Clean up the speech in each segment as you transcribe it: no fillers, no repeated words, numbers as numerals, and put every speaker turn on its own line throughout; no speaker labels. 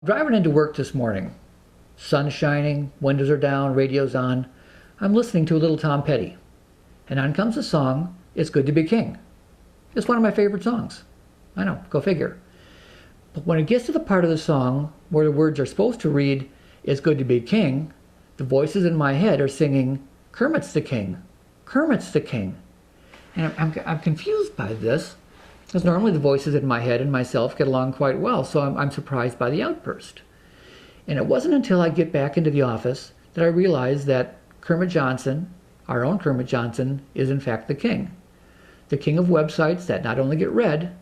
Driving into work this morning, sun shining, windows are down, radio's on. I'm listening to a little Tom Petty, and on comes the song, It's Good to Be King. It's one of my favorite songs. I know, go figure. But when it gets to the part of the song where the words are supposed to read, It's good to be king, the voices in my head are singing, Kermit's the king, Kermit's the king. And I'm confused by this, because normally the voices in my head and myself get along quite well, so I'm surprised by the outburst. And it wasn't until I get back into the office that I realized that Kermit Johnson, our own Kermit Johnson, is in fact the king. The king of websites that not only get read,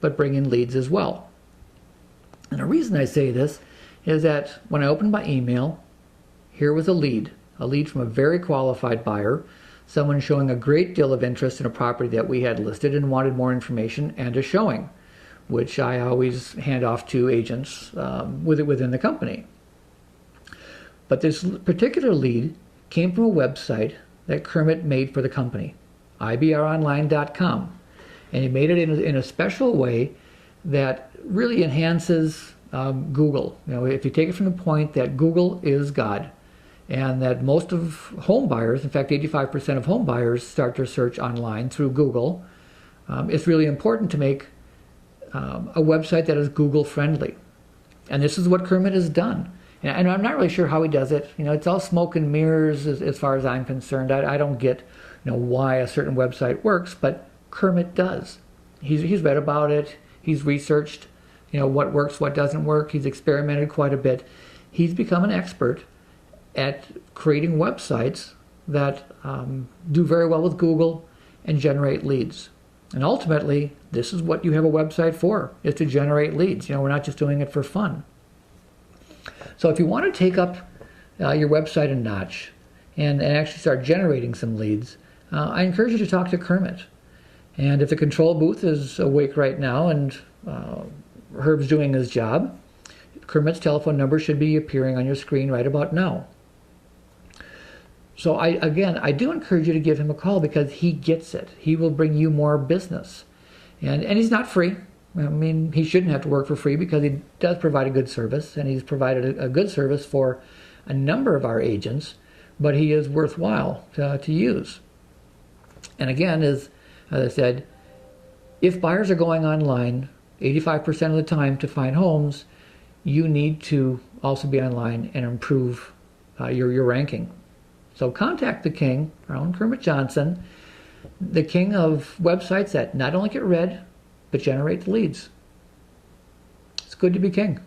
but bring in leads as well. And the reason I say this is that when I opened my email, here was a lead from a very qualified buyer, someone showing a great deal of interest in a property that we had listed and wanted more information and a showing, which I always hand off to agents within the company. But this particular lead came from a website that Kermit made for the company, ibronline.com. And he made it in a special way that really enhances Google. You know, if you take it from the point that Google is God, and that most of home buyers, in fact 85% of home buyers, start their search online through Google, it's really important to make a website that is Google friendly. And this is what Kermit has done. And I'm not really sure how he does it. You know, it's all smoke and mirrors as far as I'm concerned. I don't get, why a certain website works, but Kermit does. He's read about it. He's researched, what works, what doesn't work. He's experimented quite a bit. He's become an expert at creating websites that do very well with Google and generate leads. And ultimately, this is what you have a website for, is to generate leads. We're not just doing it for fun. So if you want to take up your website a notch and actually start generating some leads, I encourage you to talk to Kermit. And if the control booth is awake right now and Herb's doing his job, Kermit's telephone number should be appearing on your screen right about now. So I do encourage you to give him a call because he gets it. He will bring you more business. And he's not free. I mean, he shouldn't have to work for free because he does provide a good service, and he's provided a good service for a number of our agents, but he is worthwhile to use. And again, as I said, if buyers are going online 85% of the time to find homes, you need to also be online and improve your ranking. So contact the king, our own Kermit Johnson, the king of websites that not only get read, but generate the leads. It's good to be king.